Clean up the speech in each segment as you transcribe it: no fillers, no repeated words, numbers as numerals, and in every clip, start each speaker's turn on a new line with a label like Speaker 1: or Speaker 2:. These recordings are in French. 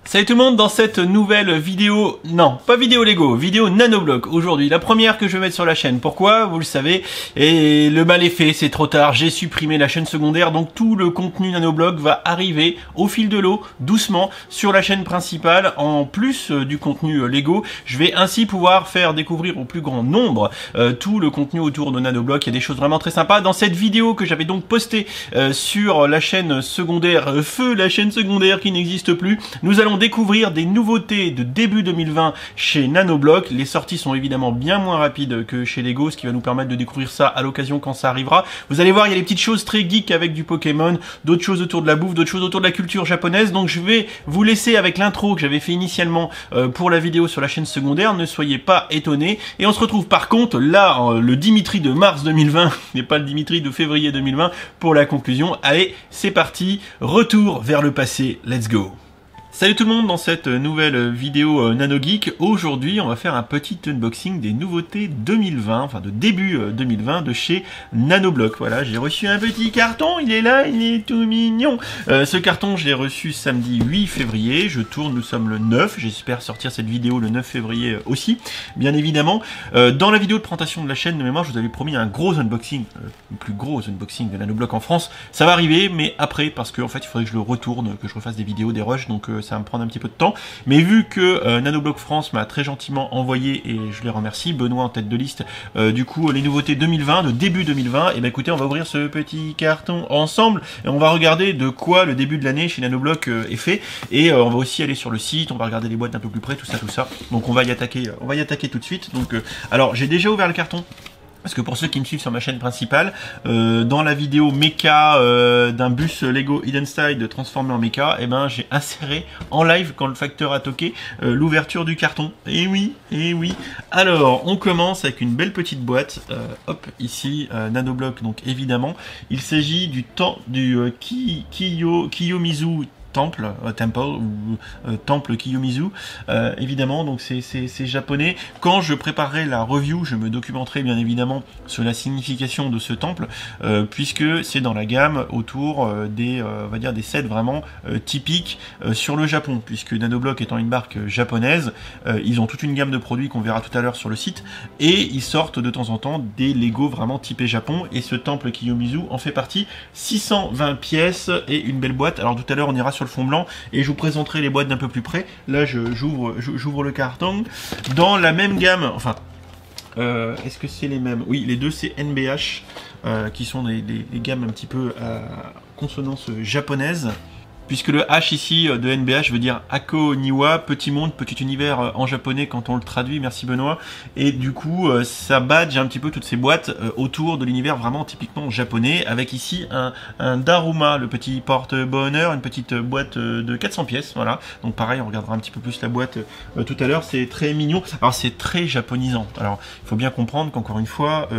Speaker 1: Salut tout le monde, dans cette nouvelle vidéo, non, pas vidéo Lego, vidéo Nanoblock aujourd'hui, la première que je vais mettre sur la chaîne. Pourquoi? Vous le savez, et le mal est fait, c'est trop tard, j'ai supprimé la chaîne secondaire, donc tout le contenu Nanoblock va arriver au fil de l'eau, doucement, sur la chaîne principale, en plus du contenu Lego. Je vais ainsi pouvoir faire découvrir au plus grand nombre tout le contenu autour de Nanoblock. Il y a des choses vraiment très sympas. Dans cette vidéo que j'avais donc postée sur la chaîne secondaire, la chaîne secondaire qui n'existe plus, nous allons découvrir des nouveautés de début 2020 chez Nanoblock. Les sorties sont évidemment bien moins rapides que chez Lego, ce qui va nous permettre de découvrir ça à l'occasion quand ça arrivera. Vous allez voir, il y a des petites choses très geek avec du Pokémon, d'autres choses autour de la bouffe, d'autres choses autour de la culture japonaise. Donc je vais vous laisser avec l'intro que j'avais fait initialement pour la vidéo sur la chaîne secondaire. Ne soyez pas étonnés. Et on se retrouve par contre là, le Dimitri de mars 2020, n'est pas le Dimitri de février 2020 pour la conclusion. Allez, c'est parti. Retour vers le passé. Let's go. Salut tout le monde, dans cette nouvelle vidéo NanoGeek, aujourd'hui on va faire un petit unboxing des nouveautés 2020, enfin de début 2020 de chez Nanoblock. Voilà, j'ai reçu un petit carton, il est là, il est tout mignon. Ce carton je l'ai reçu samedi 8 février, je tourne, nous sommes le 9, j'espère sortir cette vidéo le 9 février aussi, bien évidemment. Dans la vidéo de présentation de la chaîne de mémoire, je vous avais promis un gros unboxing, le plus gros unboxing de Nanoblock en France. Ça va arriver, mais après, parce que en fait il faudrait que je le retourne, que je refasse des vidéos, des rushs, donc ça va me prendre un petit peu de temps, mais vu que Nanoblock France m'a très gentiment envoyé, et je les remercie, Benoît en tête de liste, du coup les nouveautés 2020, de début 2020, et ben écoutez, on va ouvrir ce petit carton ensemble, et on va regarder de quoi le début de l'année chez Nanoblock est fait, et on va aussi aller sur le site, on va regarder les boîtes d'un peu plus près, tout ça, donc on va y attaquer tout de suite. Donc alors j'ai déjà ouvert le carton, parce que pour ceux qui me suivent sur ma chaîne principale, dans la vidéo méca d'un bus Lego Hidden Style transformé en méca, et ben j'ai inséré en live quand le facteur a toqué l'ouverture du carton. Et oui. Alors on commence avec une belle petite boîte. Hop, ici Nanoblock, donc évidemment il s'agit du Kiyomizu Temple ou Temple Kiyomizu, évidemment, donc c'est japonais. Quand je préparerai la review, je me documenterai bien évidemment sur la signification de ce temple, puisque c'est dans la gamme autour des, on va dire des sets vraiment typiques sur le Japon, puisque Nanoblock étant une marque japonaise, ils ont toute une gamme de produits qu'on verra tout à l'heure sur le site, et ils sortent de temps en temps des Lego vraiment typés Japon, et ce temple Kiyomizu en fait partie. 620 pièces et une belle boîte. Alors tout à l'heure on ira sur le fond blanc et je vous présenterai les boîtes d'un peu plus près. Là j'ouvre le carton dans la même gamme, enfin est-ce que c'est les mêmes? Oui, les deux c'est NBH, qui sont des gammes un petit peu à consonance japonaise, puisque le H ici de NBH veut dire Ako Niwa, petit monde, petit univers en japonais quand on le traduit, merci Benoît, et du coup ça badge un petit peu toutes ces boîtes autour de l'univers vraiment typiquement japonais, avec ici un Daruma, le petit porte-bonheur, une petite boîte de 400 pièces, voilà, donc pareil on regardera un petit peu plus la boîte tout à l'heure, c'est très mignon, alors c'est très japonisant, alors il faut bien comprendre qu'encore une fois,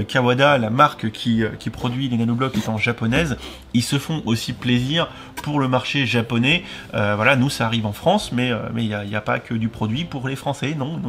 Speaker 1: Kawada, la marque qui produit les Nanoblock étant japonaise, ils se font aussi plaisir pour le marché japonais. Voilà, nous ça arrive en France, mais il n'y a pas que du produit pour les Français, non,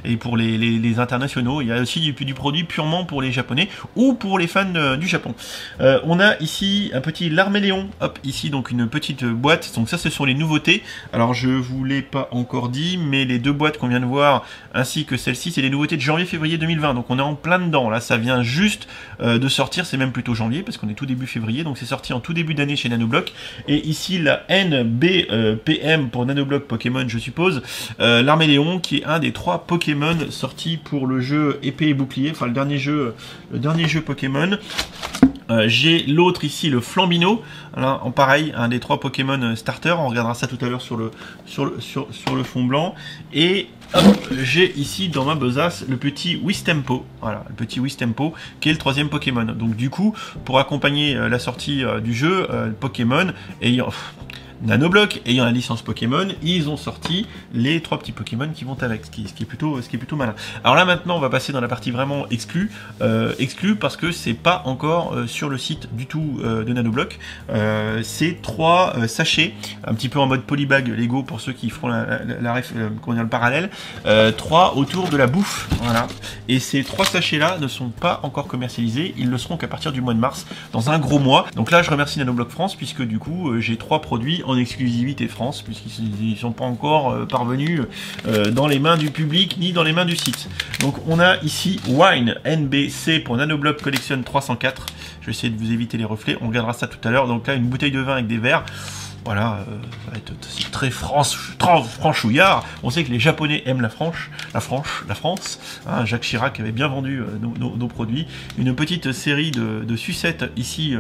Speaker 1: et pour les internationaux, il y a aussi du produit purement pour les Japonais ou pour les fans du Japon. On a ici un petit Larméléon, hop, ici donc une petite boîte, donc ça ce sont les nouveautés. Alors je vous l'ai pas encore dit, mais les deux boîtes qu'on vient de voir, ainsi que celle-ci, c'est les nouveautés de janvier-février 2020, donc on est en plein dedans, là ça vient juste de sortir, c'est même plutôt janvier, parce qu'on est tout début février, donc c'est sorti en tout début d'année chez Nanoblock. Et ici la NBPM pour Nanoblock Pokémon, je suppose, l'Arméléon, qui est un des 3 Pokémon sortis pour le jeu épée et bouclier, enfin le dernier jeu Pokémon. J'ai l'autre ici, le Flambino, là, en pareil, un des 3 Pokémon starter, on regardera ça tout à l'heure sur le fond blanc, et j'ai ici dans ma besace le petit Wistempo, voilà, le petit Wistempo, qui est le 3e Pokémon. Donc du coup, pour accompagner la sortie du jeu, Pokémon, ayant... Nanoblock ayant la licence Pokémon, ils ont sorti les 3 petits Pokémon qui vont avec, ce qui est plutôt malin. Alors là maintenant on va passer dans la partie vraiment exclue, parce que c'est pas encore sur le site du tout de Nanoblock. C'est 3 sachets, un petit peu en mode polybag Lego pour ceux qui feront le parallèle, 3 autour de la bouffe, voilà. Et ces 3 sachets là ne sont pas encore commercialisés, ils le seront qu'à partir du mois de mars, dans un gros mois. Donc là je remercie Nanoblock France puisque du coup j'ai 3 produits en en exclusivité France, puisqu'ils ne sont pas encore parvenus dans les mains du public ni dans les mains du site. Donc on a ici Wine NBC pour Nanoblock Collection 304. Je vais essayer de vous éviter les reflets, on regardera ça tout à l'heure. Donc là, une bouteille de vin avec des verres. Voilà, ça va être très franchouillard. On sait que les Japonais aiment la France. Hein, Jacques Chirac avait bien vendu nos produits. Une petite série de sucettes ici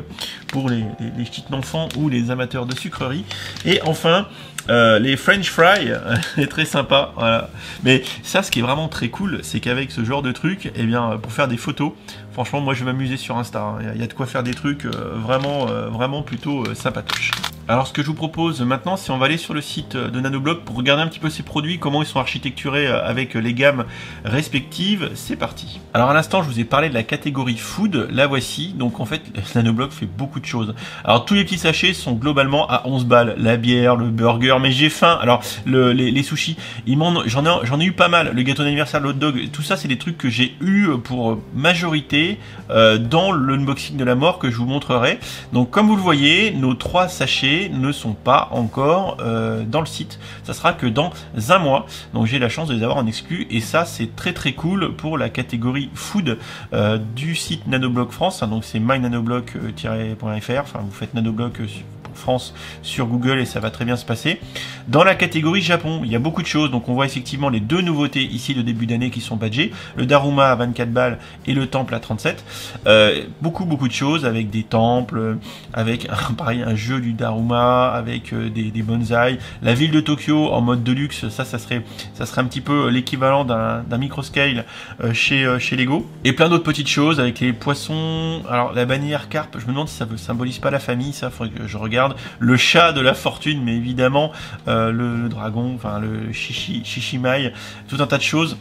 Speaker 1: pour les petites enfants ou les amateurs de sucreries. Et enfin, les French fries, est très sympa. Voilà. Mais ça, ce qui est vraiment très cool, c'est qu'avec ce genre de truc, eh bien, pour faire des photos, franchement, moi, je vais m'amuser sur Insta. Hein. Il y a de quoi faire des trucs vraiment plutôt sympatoches. Alors, ce que je vous propose maintenant, c'est on va aller sur le site de Nanoblock pour regarder un petit peu ces produits, comment ils sont architecturés avec les gammes respectives. C'est parti. Alors, à l'instant, je vous ai parlé de la catégorie food. La voici. Donc, en fait, Nanoblock fait beaucoup de choses. Alors, tous les petits sachets sont globalement à 11 balles. La bière, le burger, mais j'ai faim. Alors, les sushis, j'en ai eu pas mal. Le gâteau d'anniversaire, le hot dog, tout ça, c'est des trucs que j'ai eu pour majorité dans l'unboxing de la mort que je vous montrerai. Donc, comme vous le voyez, nos 3 sachets ne sont pas encore dans le site. Ça sera que dans un mois. Donc j'ai la chance de les avoir en exclu et ça c'est très cool pour la catégorie food du site Nanoblock France. Hein, donc c'est mynanoblock.fr. Enfin vous faites Nanoblock France sur Google et ça va très bien se passer. Dans la catégorie Japon, il y a beaucoup de choses. Donc on voit effectivement les 2 nouveautés ici de début d'année qui sont badgées. Le Daruma à 24 balles et le temple à 37. Beaucoup de choses avec des temples, avec pareil un jeu du Daruma, avec des bonsaïs. La ville de Tokyo en mode deluxe, ça serait un petit peu l'équivalent d'un microscale chez Lego. Et plein d'autres petites choses avec les poissons. Alors la bannière carpe, je me demande si ça ne symbolise pas la famille, ça faudrait que je regarde. Le chat de la fortune, mais évidemment le dragon, enfin le Shishimai, tout un tas de choses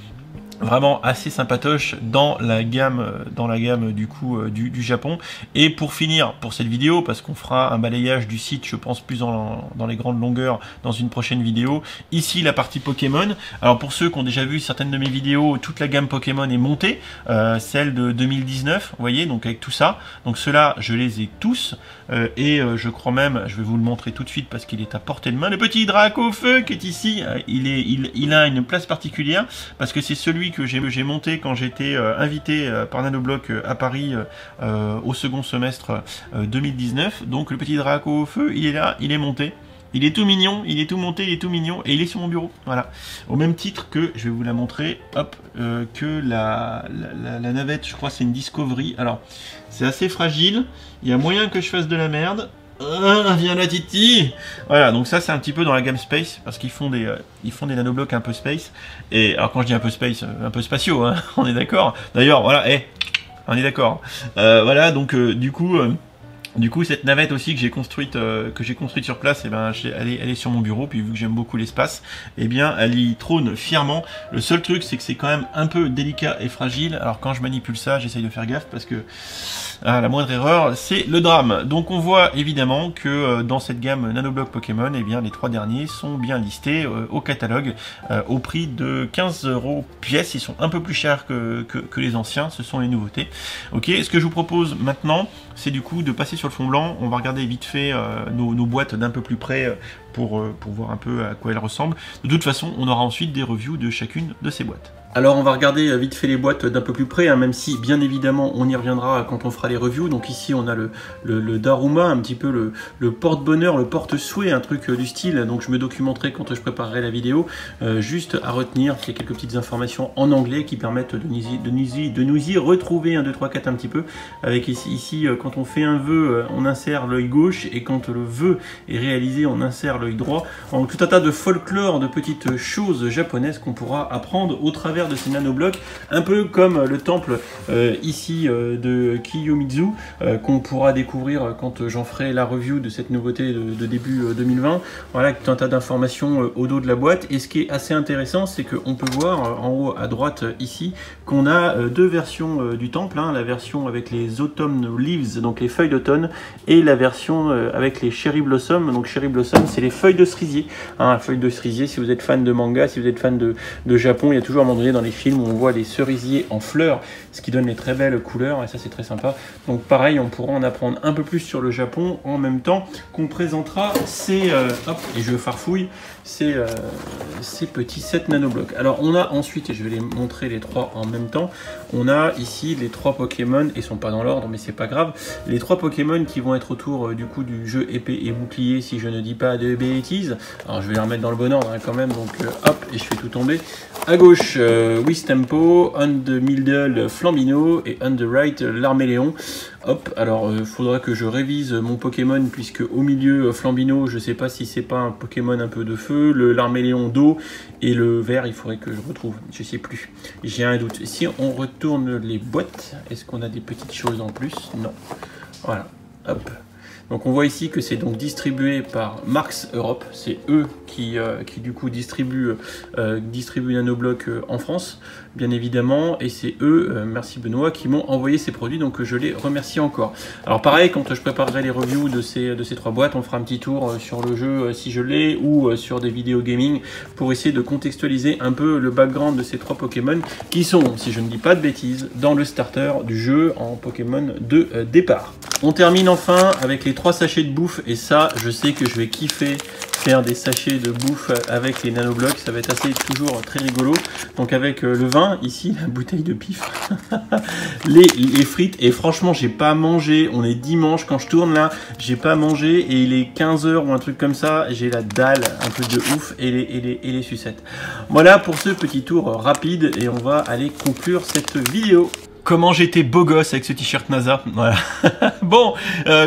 Speaker 1: vraiment assez sympatoche dans la gamme du coup du Japon. Et pour finir pour cette vidéo, parce qu'on fera un balayage du site je pense plus dans les grandes longueurs dans une prochaine vidéo, ici la partie Pokémon. Alors pour ceux qui ont déjà vu certaines de mes vidéos, toute la gamme Pokémon est montée, celle de 2019, vous voyez, donc avec tout ça, donc ceux-là je les ai tous et je crois même, je vais vous le montrer tout de suite parce qu'il est à portée de main, le petit Dracofeu qui est ici, il a une place particulière parce que c'est celui que j'ai monté quand j'étais invité par Nanoblock à Paris au second semestre 2019. Donc le petit Draco au feu, il est là, il est monté. Il est tout mignon, il est tout monté, il est tout mignon et il est sur mon bureau. Voilà. Au même titre que, je vais vous la montrer, hop, que la navette, je crois c'est une Discovery. Alors, c'est assez fragile, il y a moyen que je fasse de la merde. Viens la Titi. Voilà, donc ça c'est un petit peu dans la gamme Space parce qu'ils font des nanoblocks un peu space. Et alors quand je dis un peu space, un peu spatiaux, hein, on est d'accord. D'ailleurs, voilà, on est d'accord. Voilà, donc du coup, cette navette aussi que j'ai construite sur place, et ben, elle est sur mon bureau. Puis vu que j'aime beaucoup l'espace, et bien, elle y trône fièrement. Le seul truc, c'est que c'est quand même un peu délicat et fragile. Alors quand je manipule ça, j'essaye de faire gaffe parce que la moindre erreur, c'est le drame. Donc on voit évidemment que dans cette gamme Nanoblock Pokémon, et bien, les 3 derniers sont bien listés au catalogue au prix de 15 € pièce. Ils sont un peu plus chers que les anciens. Ce sont les nouveautés. Ok. Ce que je vous propose maintenant, c'est du coup de passer sur le fond blanc. On va regarder vite fait nos boîtes d'un peu plus près pour voir un peu à quoi elles ressemblent. De toute façon, on aura ensuite des reviews de chacune de ces boîtes. Alors on va regarder vite fait les boîtes d'un peu plus près, hein, même si bien évidemment on y reviendra quand on fera les reviews. Donc ici on a le Daruma, un petit peu le porte-bonheur, le porte-souhait, un truc du style. Donc je me documenterai quand je préparerai la vidéo. Juste à retenir qu'il y a quelques petites informations en anglais qui permettent de nous y retrouver, 1, 2, 3, 4 un petit peu. Avec ici quand on fait un vœu, on insère l'œil gauche et quand le vœu est réalisé, on insère l'œil droit. Donc tout un tas de folklore, de petites choses japonaises qu'on pourra apprendre au travers de ces nanoblocks, un peu comme le temple ici de Kiyomizu qu'on pourra découvrir quand j'en ferai la review de cette nouveauté de début 2020. Voilà, tout un tas d'informations au dos de la boîte. Et ce qui est assez intéressant, c'est qu'on peut voir en haut à droite ici qu'on a 2 versions du temple, hein, la version avec les autumn leaves, donc les feuilles d'automne, et la version avec les cherry blossom. Donc cherry blossom, c'est les feuilles de cerisier, hein, feuilles de cerisier. Si vous êtes fan de manga, si vous êtes fan de Japon, il y a toujours un moment donné dans les films où on voit les cerisiers en fleurs, ce qui donne les très belles couleurs, et ça c'est très sympa. Donc pareil, on pourra en apprendre un peu plus sur le Japon en même temps qu'on présentera ces, hop, et je farfouille, ces petits 7 nanoblocs. Alors on a ensuite, et je vais les montrer les trois en même temps, on a ici les 3 Pokémon, ils sont pas dans l'ordre mais c'est pas grave, les 3 Pokémon qui vont être autour du coup du jeu épée et bouclier, si je ne dis pas de bêtises. Alors je vais les remettre dans le bon ordre hein, quand même, donc hop, et je fais tout tomber. À gauche, Wistempo, on the middle, Flambino, et on the right, l'Arméléon. Hop, alors faudra que je révise mon Pokémon, puisque au milieu, Flambino, je sais pas si c'est pas un Pokémon un peu de feu, l'Arméléon d'eau, et le vert, il faudrait que je retrouve, je sais plus, j'ai un doute. Si on retourne les boîtes, est-ce qu'on a des petites choses en plus? Non. Voilà, hop. Donc on voit ici que c'est donc distribué par Marx Europe, c'est eux qui du coup distribuent Nanoblock en France, bien évidemment, et c'est eux, merci Benoît, qui m'ont envoyé ces produits, donc je les remercie encore. Alors pareil, quand je préparerai les reviews de ces 3 boîtes, on fera un petit tour sur le jeu si je l'ai, ou sur des vidéos gaming, pour essayer de contextualiser un peu le background de ces 3 Pokémon, qui sont, si je ne dis pas de bêtises, dans le starter du jeu en Pokémon de départ. On termine enfin avec les 3 sachets de bouffe, et ça, je sais que je vais kiffer faire des sachets de bouffe avec les nanoblocs, ça va être toujours très rigolo. Donc avec le vin, ici, la bouteille de pif, les frites, et franchement, j'ai pas mangé, on est dimanche, quand je tourne là, j'ai pas mangé, et il est 15 h ou un truc comme ça, j'ai la dalle, un truc de ouf, et les sucettes. Voilà pour ce petit tour rapide, et on va aller conclure cette vidéo. Comment j'étais beau gosse avec ce t-shirt NASA, voilà. Bon,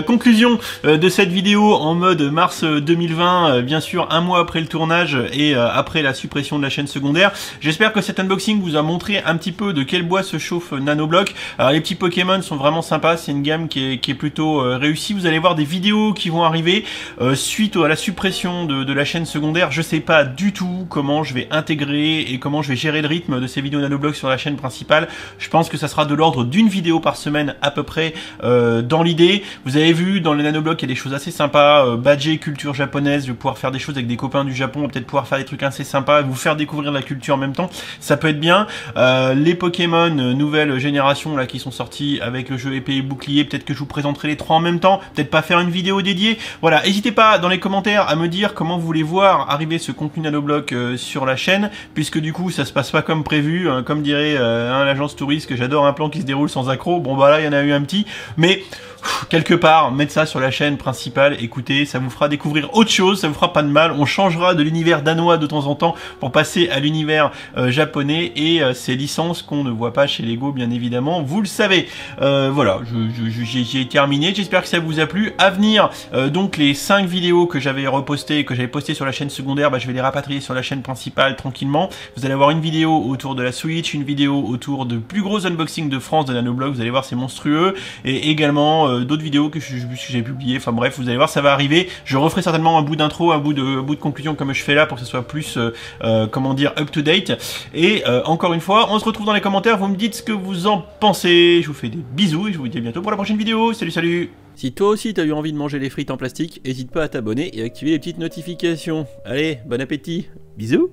Speaker 1: conclusion de cette vidéo en mode mars 2020, bien sûr un mois après le tournage et après la suppression de la chaîne secondaire. J'espère que cet unboxing vous a montré un petit peu de quel bois se chauffe Nanoblock. Alors les petits Pokémon sont vraiment sympas, c'est une gamme qui est plutôt réussie. Vous allez voir des vidéos qui vont arriver suite à la suppression de la chaîne secondaire. Je sais pas du tout comment je vais intégrer et comment je vais gérer le rythme de ces vidéos Nanoblock sur la chaîne principale. Je pense que ça sera de l'ordre d'une vidéo par semaine à peu près dans l'idée. Vous avez vu dans le Nanoblock il y a des choses assez sympas, badger culture japonaise, je vais pouvoir faire des choses avec des copains du Japon, peut-être pouvoir faire des trucs assez sympas, vous faire découvrir la culture en même temps, ça peut être bien. Les Pokémon nouvelle génération là qui sont sortis avec le jeu épée et bouclier, peut-être que je vous présenterai les 3 en même temps, peut-être pas faire une vidéo dédiée. Voilà, n'hésitez pas dans les commentaires à me dire comment vous voulez voir arriver ce contenu Nanoblock sur la chaîne, puisque du coup ça se passe pas comme prévu, hein, comme dirait l'agence touriste, que j'adore un plan qui se déroule sans accroc. Bon bah là il y en a eu un petit, mais quelque part mettre ça sur la chaîne principale, écoutez, ça vous fera découvrir autre chose, ça vous fera pas de mal. On changera de l'univers danois de temps en temps pour passer à l'univers japonais et ces licences qu'on ne voit pas chez Lego, bien évidemment, vous le savez. Voilà, j'ai terminé, j'espère que ça vous a plu. À venir, donc les 5 vidéos que j'avais repostées, que j'avais postées sur la chaîne secondaire, bah, je vais les rapatrier sur la chaîne principale tranquillement. Vous allez avoir une vidéo autour de la Switch, une vidéo autour de plus gros unboxing de France de Nanoblock, vous allez voir c'est monstrueux, et également d'autres vidéos que j'ai publiées, enfin bref, vous allez voir ça va arriver. Je referai certainement un bout d'intro, un bout de conclusion comme je fais là pour que ce soit plus comment dire, up to date. Et encore une fois, on se retrouve dans les commentaires, vous me dites ce que vous en pensez. Je vous fais des bisous et je vous dis à bientôt pour la prochaine vidéo. Salut salut. Si toi aussi t'as eu envie de manger les frites en plastique, n'hésite pas à t'abonner et activer les petites notifications. Allez, bon appétit, bisous.